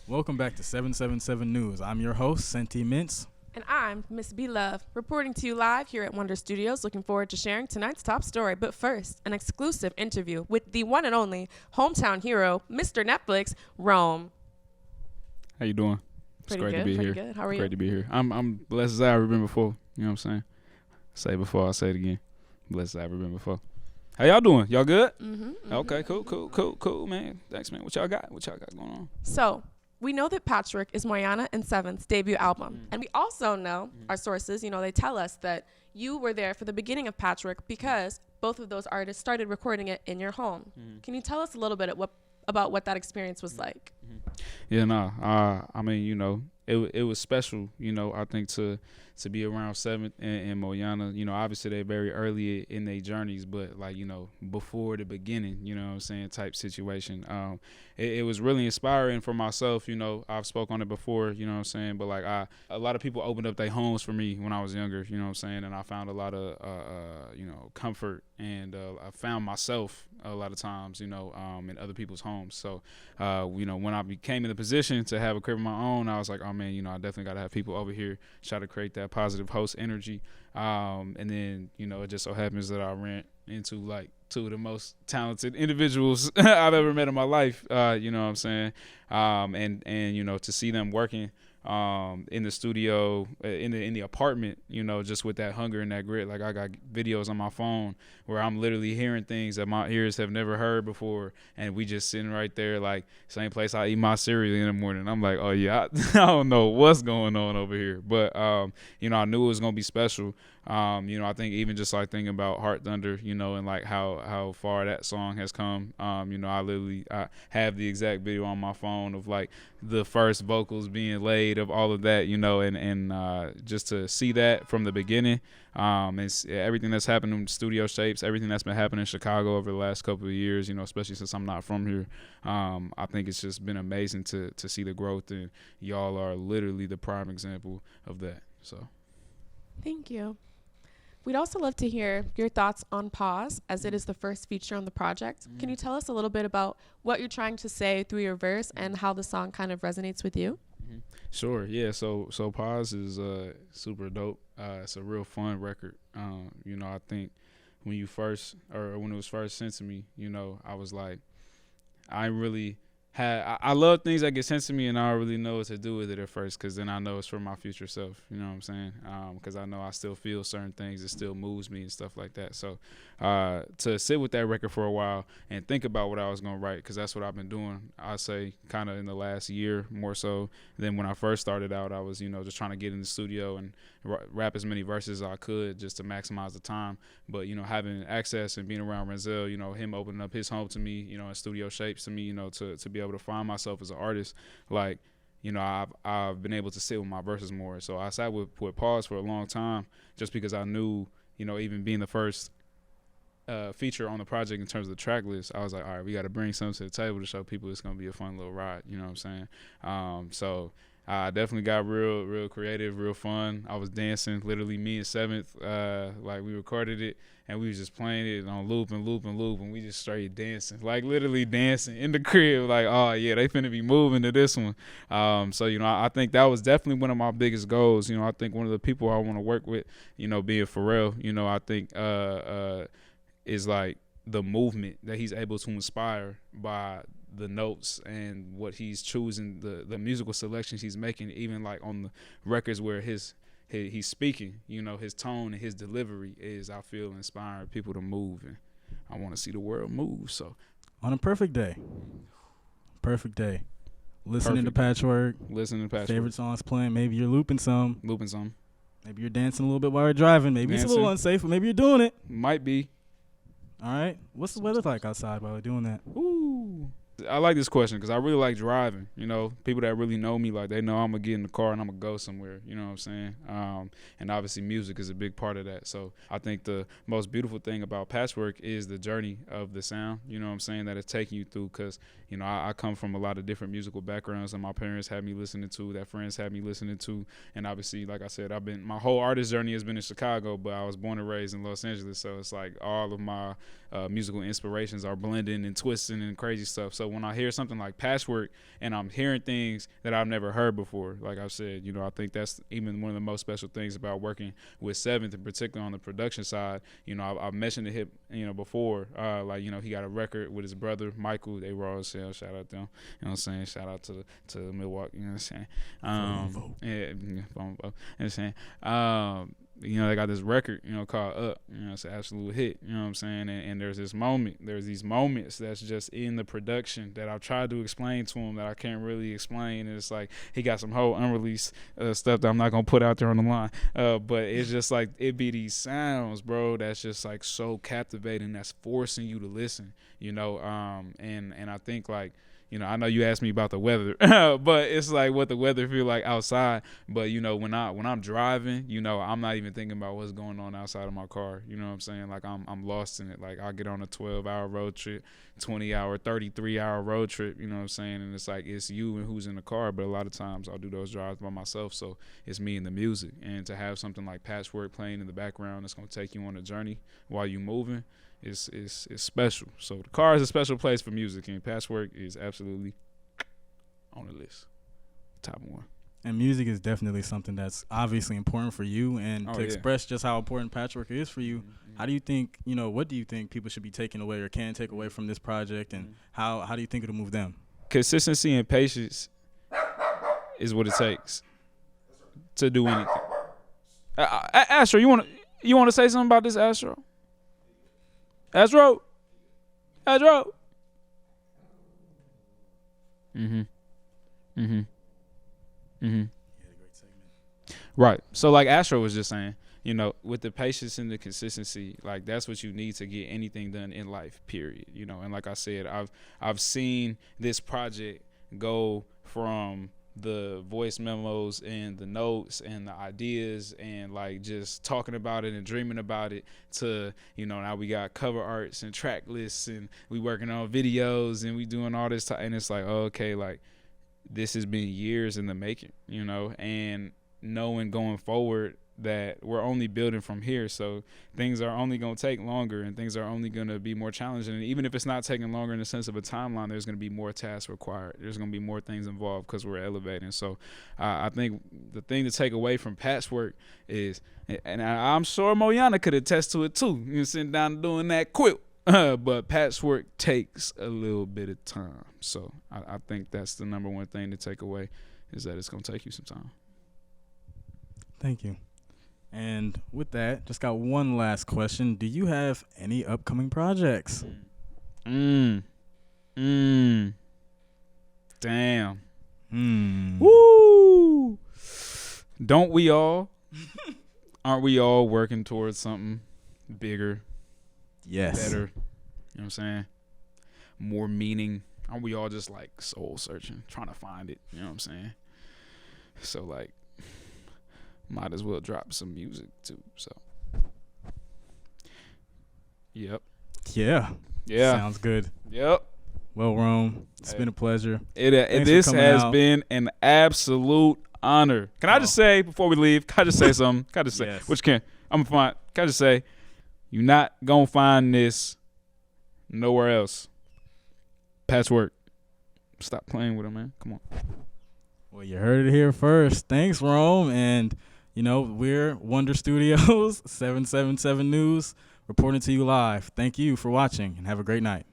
Welcome back to 777 News. I'm your host, Senti Mintz. And I'm Miss B Love, reporting to you live here at Wondr Studios. Looking forward to sharing tonight's top story. But first, an exclusive interview with the one and only hometown hero, Mr. Netflix, Rhome. How you doing? Pretty great good, to be pretty here. good. How are you? Great to be here. I'm blessed as I ever been before. You know what I'm saying? Say it before, I say it again. Blessed as I ever been before. How y'all doing? Y'all good? Okay, cool, man. Thanks, man. What y'all got? What y'all got going on? So, we know that Patchwork is MOYANA and Seven's debut album. And we also know, our sources, they tell us that you were there for the beginning of Patchwork because both of those artists started recording it in your home. Can you tell us a little bit about what that experience was like? Yeah, I mean, it was special, I think to be around Seventh and MOYANA. Obviously they're very early in their journeys, but before the beginning, what I'm saying, type situation. It was really inspiring for myself. I've spoke on it before, what I'm saying, but a lot of people opened up their homes for me when I was younger, what I'm saying, and I found a lot of comfort, and I found myself a lot of times, in other people's homes. So when I became in the position to have a crib of my own, I was like, oh man, I definitely got to have people over here try to create that positive host energy. And then, it just so happens that I ran into two of the most talented individuals I've ever met in my life. You know what I'm saying? And to see them working in the studio, in the apartment, just with that hunger and that grit. I got videos on my phone where I'm literally hearing things that my ears have never heard before, and we just sitting right there, same place I eat my cereal in the morning. I'm like, oh yeah, I don't know what's going on over here, but I knew it was gonna be special. I think even just thinking about Heart Thunder, and how far that song has come. I have the exact video on my phone of the first vocals being laid of all of that, and just to see that from the beginning, and everything that's happened in studioSHAPES, everything that's been happening in Chicago over the last couple of years, especially since I'm not from here. I think it's just been amazing to see the growth, and y'all are literally the prime example of that. So, thank you. We'd also love to hear your thoughts on Pause, as it is the first feature on the project. Can you tell us a little bit about what you're trying to say through your verse and how the song kind of resonates with you? Sure, yeah. So Pause is super dope. It's a real fun record. I think when it was first sent to me, I was like, I love things that get sent to me, and I don't really know what to do with it at first, because then I know it's for my future self, you know what I'm saying? Because I know I still feel certain things. It still moves me and stuff like that. So to sit with that record for a while and think about what I was going to write, because that's what I've been doing, I say, kind of in the last year more so than when I first started out. I was, just trying to get in the studio and rap as many verses as I could just to maximize the time. But, having access and being around Renzel, him opening up his home to me, and studioSHAPES to me, to be able to find myself as an artist, I've been able to sit with my verses more. So I sat with Pause for a long time, just because I knew, even being the first feature on the project in terms of the track list, I was like, all right, we got to bring something to the table to show people it's going to be a fun little ride, you know what I'm saying? So I definitely got real creative, real fun. I was dancing, literally me and Seventh, we recorded it, and we was just playing it on loop, and we just straight dancing, literally dancing in the crib, oh yeah, they finna be moving to this one. So, I think that was definitely one of my biggest goals. I think one of the people I want to work with, being Pharrell, I think is the movement that he's able to inspire by the notes and what he's choosing, the musical selections he's making, even on the records where he's speaking, his tone and his delivery is, I feel, inspiring people to move, and I want to see the world move. So On a perfect day, listening to Patchwork, favorite songs playing, maybe you're looping some, maybe you're dancing a little bit while you're driving, maybe it's a little unsafe, but maybe you're doing it. Might be. All right, what's the weather like outside while you're doing that? Ooh, I like this question because I really like driving. People that really know me, they know I'm going to get in the car and I'm going to go somewhere. You know what I'm saying? And obviously music is a big part of that. So I think the most beautiful thing about Patchwork is the journey of the sound, you know what I'm saying, that it's taking you through, because, I come from a lot of different musical backgrounds that my parents had me listening to, that friends had me listening to. And obviously, like I said, my whole artist journey has been in Chicago, but I was born and raised in Los Angeles. So it's all of my musical inspirations are blending and twisting and crazy stuff. So So when I hear something like Patchwork and I'm hearing things that I've never heard before, like I said, you know, I think that's even one of the most special things about working with Seventh, in particular on the production side. You know, I've mentioned the hip, you know, before, like, you know, he got a record with his brother Michael. They raw as hell. Shout out to them. You know what I'm saying? Shout out to Milwaukee. You know what I'm saying? You know what I'm saying? You know, they got this record, you know, called Up. You know, it's an absolute hit. You know what I'm saying? And there's these moments that's just in the production that I've tried to explain to him that I can't really explain. And it's like he got some whole unreleased stuff that I'm not gonna put out there on the line. But it's just like it be these sounds, bro, that's just like so captivating, that's forcing you to listen. You know, and I think like, you know, I know you asked me about the weather, but it's like what the weather feel like outside. But, you know, when I'm driving, you know, I'm not even thinking about what's going on outside of my car. You know what I'm saying? Like I'm lost in it. Like I'll get on a 12-hour road trip, 20-hour, 33-hour road trip, you know what I'm saying? And it's like it's you and who's in the car. But a lot of times I'll do those drives by myself. So it's me and the music. And to have something like Patchwork playing in the background that's going to take you on a journey while you're moving, is special. So the car is a special place for music, and Patchwork is absolutely on the list, top one. And music is definitely something that's obviously important for you, and to express just how important Patchwork is for you. Mm-hmm. How do you think, you know, what do you think people should be taking away or can take away from this project, and how do you think it'll move them? Consistency and patience is what it takes to do anything. Astro, you want to say something about this, Astro? Astro. Right. So like Astro was just saying, you know, with the patience and the consistency, like that's what you need to get anything done in life, period. You know, and like I said, I've seen this project go from the voice memos and the notes and the ideas and like just talking about it and dreaming about it to, you know, now we got cover arts and track lists and we working on videos and we doing all this and it's like, oh, okay, like this has been years in the making, you know, and knowing going forward that we're only building from here. So things are only going to take longer and things are only going to be more challenging. And even if it's not taking longer in the sense of a timeline, there's going to be more tasks required. There's going to be more things involved because we're elevating. So I think the thing to take away from Patchwork is, and I'm sure MOYANA could attest to it too, you know, sitting down and doing that quilt. But Patchwork takes a little bit of time. So I think that's the number one thing to take away is that it's going to take you some time. Thank you. And with that, just got one last question. Do you have any upcoming projects? Damn. Woo! Don't we all? Aren't we all working towards something bigger? Yes. Better. You know what I'm saying? More meaning. Aren't we all just like soul searching, trying to find it? You know what I'm saying? So like, might as well drop some music too. So, yep. Yeah. Sounds good. Yep. Well, Rhome, it's been a pleasure. This has been an absolute honor. Can I just say before we leave? Can I just say something? Can I just say? Yes. Which can I'm fine. Can I just say? You're not gonna find this nowhere else. Patchwork. Stop playing with him, man. Come on. Well, you heard it here first. Thanks, Rhome. And, you know, we're Wondr Studios, 777 News, reporting to you live. Thank you for watching, and have a great night.